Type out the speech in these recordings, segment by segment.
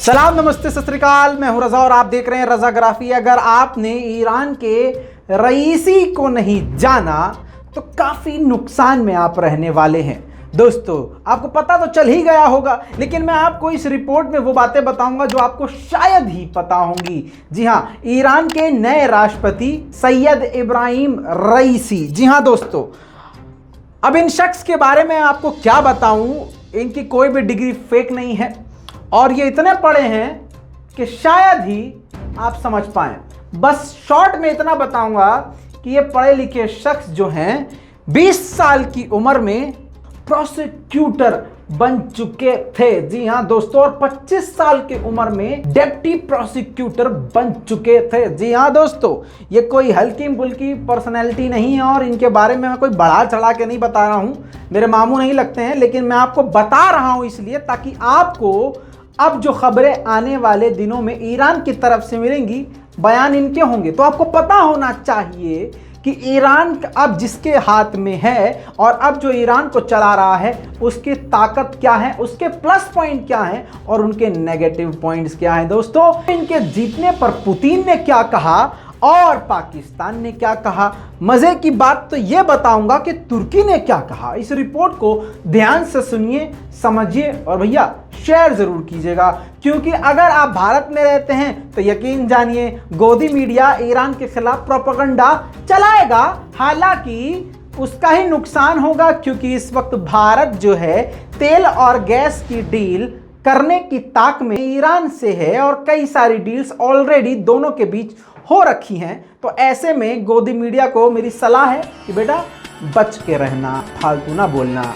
सलाम, नमस्ते, सत श्री अकाल। मैं हूं रजा और आप देख रहे हैं रजाग्राफी। अगर आपने ईरान के रईसी को नहीं जाना तो काफ़ी नुकसान में आप रहने वाले हैं। दोस्तों, आपको पता तो चल ही गया होगा, लेकिन मैं आपको इस रिपोर्ट में वो बातें बताऊंगा जो आपको शायद ही पता होंगी। जी हाँ, ईरान के नए राष्ट्रपति सैयद इब्राहिम रईसी। जी हाँ दोस्तों, अब इन शख्स के बारे में आपको क्या बताऊं, इनकी कोई भी डिग्री फेक नहीं है और ये इतने पढ़े हैं कि शायद ही आप समझ पाएं। बस शॉर्ट में इतना बताऊंगा कि ये पढ़े लिखे शख्स जो हैं 20 साल की उम्र में प्रोसिक्यूटर बन चुके थे। जी हां दोस्तों, और 25 साल की उम्र में डिप्टी प्रोसिक्यूटर बन चुके थे। जी हां दोस्तों, ये कोई हल्की फुल्की पर्सनैलिटी नहीं है और इनके बारे में मैं कोई बढ़ा चढ़ा के नहीं बता रहा हूं। मेरे मामू नहीं लगते हैं, लेकिन मैं आपको बता रहा हूं इसलिए ताकि आपको अब जो खबरें आने वाले दिनों में ईरान की तरफ से मिलेंगी, बयान इनके होंगे, तो आपको पता होना चाहिए कि ईरान अब जिसके हाथ में है और अब जो ईरान को चला रहा है उसकी ताकत क्या है, उसके प्लस पॉइंट क्या हैं और उनके नेगेटिव पॉइंट्स क्या हैं। दोस्तों, इनके जीतने पर पुतिन ने क्या कहा और पाकिस्तान ने क्या कहा, मजे की बात तो यह बताऊंगा कि तुर्की ने क्या कहा। इस रिपोर्ट को ध्यान से सुनिए, समझिए और भैया शेयर जरूर कीजिएगा, क्योंकि अगर आप भारत में रहते हैं तो यकीन जानिए गोदी मीडिया ईरान के खिलाफ प्रोपेगेंडा चलाएगा। हालांकि उसका ही नुकसान होगा, क्योंकि इस वक्त भारत जो है तेल और गैस की डील करने की ताक में ईरान से है और कई सारी डील्स ऑलरेडी दोनों के बीच हो रखी हैं। तो ऐसे में गोदी मीडिया को मेरी सलाह है कि बेटा बच के रहना, फालतू ना बोलना।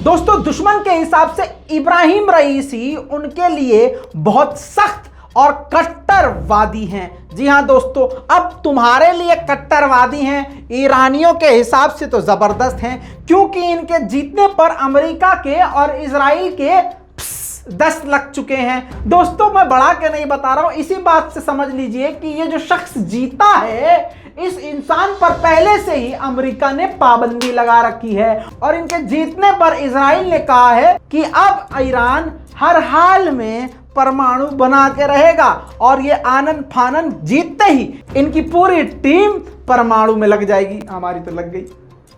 दोस्तों, दुश्मन के हिसाब से इब्राहिम रईसी उनके लिए बहुत सख्त और कट्टरवादी हैं। जी हां दोस्तों, अब तुम्हारे लिए कट्टरवादी हैं, ईरानियों के हिसाब से तो जबरदस्त हैं, क्योंकि इनके जीतने पर अमेरिका के और इजराइल के 10 लग चुके हैं। दोस्तों, मैं बढ़ा के नहीं बता रहा हूं, इसी बात से समझ लीजिए कि ये जो शख्स जीता है इस इंसान पर पहले से ही अमेरिका ने पाबंदी लगा रखी है और इनके जीतने पर इजराइल ने कहा है कि अब ईरान हर हाल में परमाणु बना के रहेगा और ये आनन फानन जीतते ही इनकी पूरी टीम परमाणु में लग जाएगी। हमारी तो लग गई।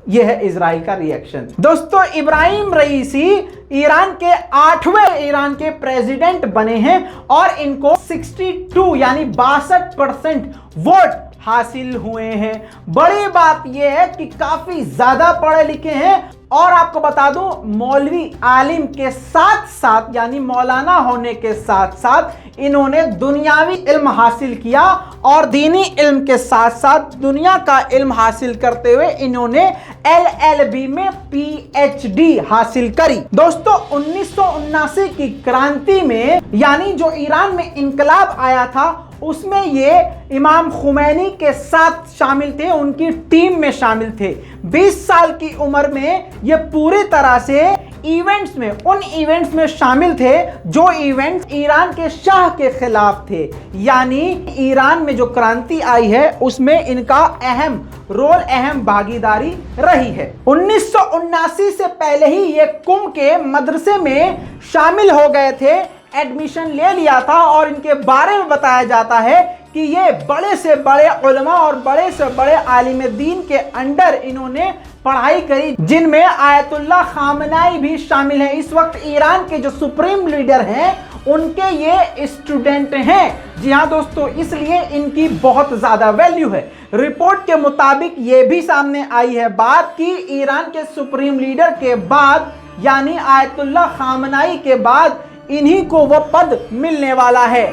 यह है इजराइल का रिएक्शन। दोस्तों, इब्राहिम रईसी ईरान के 8वें ईरान के प्रेसिडेंट बने हैं और इनको 62 यानी 62% वोट हासिल हुए हैं। बड़ी बात यह है कि काफी ज्यादा पढ़े लिखे हैं और आपको बता दूं, मौलवी आलिम के साथ साथ यानी मौलाना होने के साथ साथ इन्होंने दुनियावी इल्म हासिल किया और दीनी इल्म के साथ साथ दुनिया का इल्म हासिल करते हुए इन्होंने LLB में PhD हासिल करी। दोस्तों, 1979 की क्रांति में यानी जो ईरान में इंकलाब आया था उसमें ये इमाम खुमैनी के साथ शामिल थे, उनकी टीम में शामिल थे। 20 साल की उम्र में ये पूरी तरह से उन इवेंट्स में शामिल थे जो इवेंट्स ईरान के शाह के खिलाफ थे। यानी ईरान में जो क्रांति आई है उसमें इनका अहम भागीदारी रही है। 1979 से पहले ही ये कुम के मदरसे में शामिल हो गए थे, एडमिशन ले लिया था और इनके बारे में बताया जाता है कि ये बड़े से बड़े उलमा और बड़े से बड़े आलिम दीन के अंडर इन्होंने पढ़ाई करी, जिनमें आयतुल्लाह खामनाई भी शामिल है। इस वक्त ईरान के जो सुप्रीम लीडर हैं उनके ये स्टूडेंट हैं। जी हाँ दोस्तों, इसलिए इनकी बहुत ज्यादा वैल्यू है। रिपोर्ट के मुताबिक ये भी सामने आई है बात कि ईरान के सुप्रीम लीडर के बाद यानी आयतुल्लाह खामनाई के बाद इन्हीं को वह पद मिलने वाला है।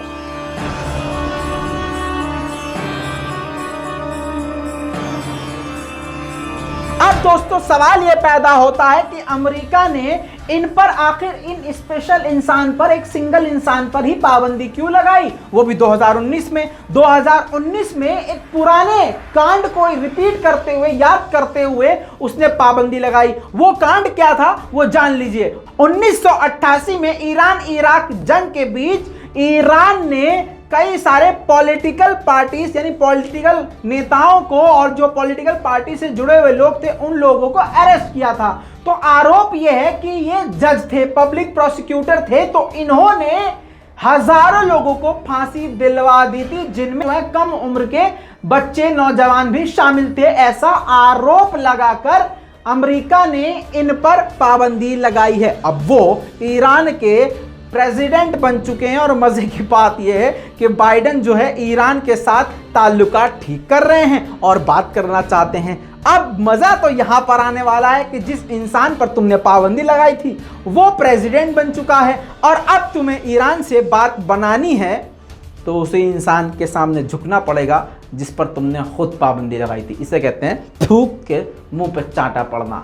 अब दोस्तों, सवाल यह पैदा होता है कि अमेरिका ने इन पर आखिर इन स्पेशल इंसान पर, एक सिंगल इंसान पर ही पाबंदी क्यों लगाई, वो भी 2019 में। 2019 में एक पुराने कांड को रिपीट करते हुए, याद करते हुए उसने पाबंदी लगाई। वो कांड क्या था वो जान लीजिए। 1988 में ईरान इराक जंग के बीच ईरान ने कई सारे पॉलिटिकल पार्टीज यानी पॉलिटिकल नेताओं को और जो पॉलिटिकल पार्टी से जुड़े हुए लोग थे उन लोगों को अरेस्ट किया था। तो आरोप यह है कि ये जज थे, पब्लिक प्रोसिक्यूटर थे, तो इन्होंने हजारों लोगों को फांसी दिलवा दी थी, जिनमें कम उम्र के बच्चे, नौजवान भी शामिल थे। ऐसा आरोप लगाकर अमेरिका ने इन पर पाबंदी लगाई है। अब वो ईरान के प्रेसिडेंट बन चुके हैं और मजे की बात यह है कि बाइडेन जो है ईरान के साथ ताल्लुकात ठीक कर रहे हैं और बात करना चाहते हैं। अब मजा तो यहां पर आने वाला है कि जिस इंसान पर तुमने पाबंदी लगाई थी वो प्रेसिडेंट बन चुका है और अब तुम्हें ईरान से बात बनानी है तो उसी इंसान के सामने झुकना पड़ेगा जिस पर तुमने खुद पाबंदी लगाई थी। इसे कहते हैं थूक के मुंह पे चाटा पड़ना।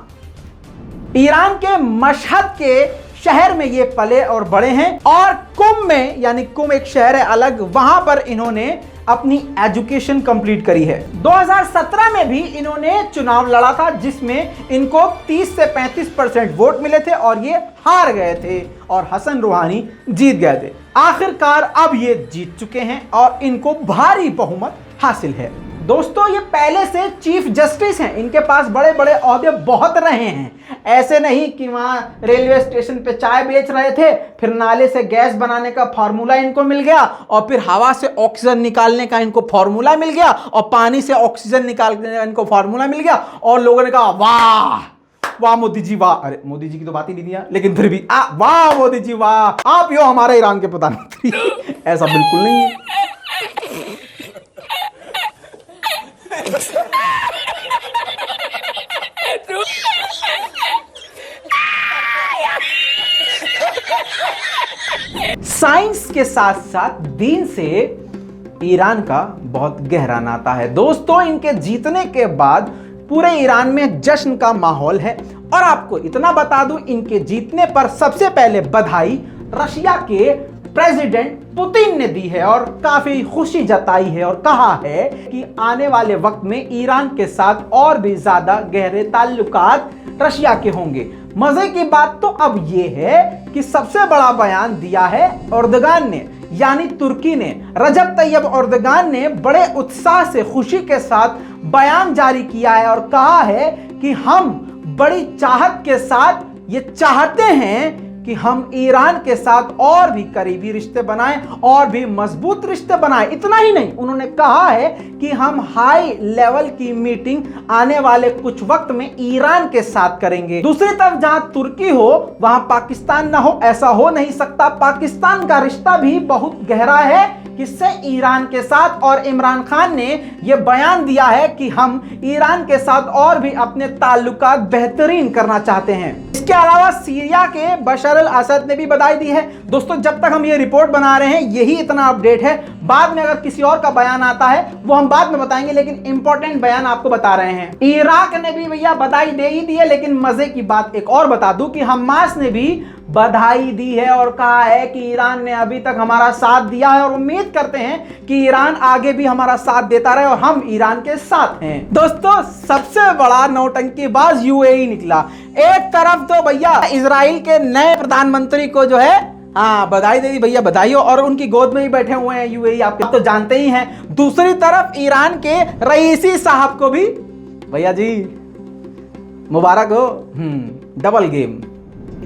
ईरान के मशहद के शहर में ये पले और बड़े हैं और कुम में, यानी कुम एक शहर है अलग, वहां पर इन्होंने अपनी एजुकेशन कंप्लीट करी है। 2017 में भी इन्होंने चुनाव लड़ा था जिसमें इनको 30 से 35% वोट मिले थे और ये हार गए थे और हसन रूहानी जीत गए थे। आखिरकार अब ये जीत चुके हैं और इनको भारी बहुमत हासिल है। दोस्तों, ये पहले से चीफ जस्टिस हैं, इनके पास बड़े बड़े ओहदे बहुत रहे हैं। ऐसे नहीं कि वहां रेलवे स्टेशन पे चाय बेच रहे थे, फिर नाले से गैस बनाने का फार्मूला इनको मिल गया और फिर हवा से ऑक्सीजन निकालने का इनको फार्मूला मिल गया और पानी से ऑक्सीजन निकालने का इनको फार्मूला मिल गया और लोगों ने कहा वाह वाह मोदी जी वाह। अरे मोदी जी की तो बात ही नहीं दिया, लेकिन फिर भी वाह मोदी जी वाह, आप यो हमारे ईरान के प्रधानमंत्री। ऐसा बिल्कुल नहीं है। साइंस के साथ साथ दीन से ईरान का बहुत गहरा नाता है। दोस्तों, इनके जीतने के बाद पूरे ईरान में जश्न का माहौल है और आपको इतना बता दूं, इनके जीतने पर सबसे पहले बधाई रशिया के प्रेसिडेंट पुतिन ने दी है और काफी खुशी जताई है और कहा है कि आने वाले वक्त में ईरान के साथ और भी ज्यादा गहरे ताल्लुकात रशिया के होंगे। मजे की बात तो अब यह है कि सबसे बड़ा बयान दिया है एर्दोगान ने, यानी तुर्की ने। रजब तैयब एर्दोगान ने बड़े उत्साह से, खुशी के साथ बयान जारी किया है और कहा है कि हम बड़ी चाहत के साथ ये चाहते हैं कि हम ईरान के साथ और भी करीबी रिश्ते बनाएं और भी मजबूत रिश्ते बनाएं। इतना ही नहीं, उन्होंने कहा है कि हम हाई लेवल की मीटिंग आने वाले कुछ वक्त में ईरान के साथ करेंगे। दूसरी तरफ जहां तुर्की हो वहां पाकिस्तान ना हो, ऐसा हो नहीं सकता। पाकिस्तान का रिश्ता भी बहुत गहरा है किससे? ईरान के साथ। और इमरान खान ने यह बयान दिया है कि हम ईरान के साथ और भी अपने ताल्लुकात बेहतरीन करना चाहते हैं। इसके अलावा सीरिया के बशर अल असद ने भी बधाई दी है। दोस्तों, जब तक हम ये रिपोर्ट बना रहे हैं यही इतना अपडेट है। बाद में अगर किसी और का बयान आता है वो हम बाद में बताएंगे, लेकिन इंपॉर्टेंट बयान आपको बता रहे हैं। इराक ने भी भैया बधाई दे ही दी है, लेकिन मजे की बात एक और बता दूं कि हमास ने भी बधाई दी है और कहा है कि ईरान ने अभी तक हमारा साथ दिया है और उम्मीद करते हैं कि ईरान आगे भी हमारा साथ देता रहे और हम ईरान के साथ हैं। दोस्तों, सबसे बड़ा नौटंकीबाज यूएई निकला। एक तरफ तो भैया इजराइल के नए प्रधानमंत्री को जो है बधाई दे दी भैया, बधाई हो, और उनकी गोद में ही बैठे हुए हैं यूएई, आप तो जानते ही हैं। दूसरी तरफ ईरान के रईसी साहब को भी भैया जी मुबारक हो। Double game.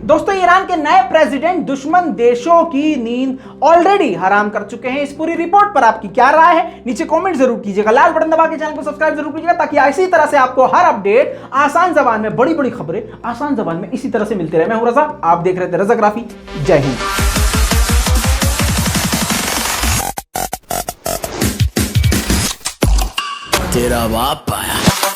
दोस्तों, ईरान के नए प्रेसिडेंट दुश्मन देशों की नींद ऑलरेडी हराम कर चुके हैं। इस पूरी रिपोर्ट पर आपकी क्या राय है? नीचे कमेंट जरूर कीजिएगा। लाल बटन दबा के चैनल को सब्सक्राइब जरूर कीजिएगा ताकि इसी तरह से आपको हर अपडेट आसान जबान में, बड़ी बड़ी खबरें आसान जबान में इसी तरह से मिलते रहे। मैं हूं रजा, आप देख रहे थे रजाग्राफी। जय हिंद। तेरा बाप आया।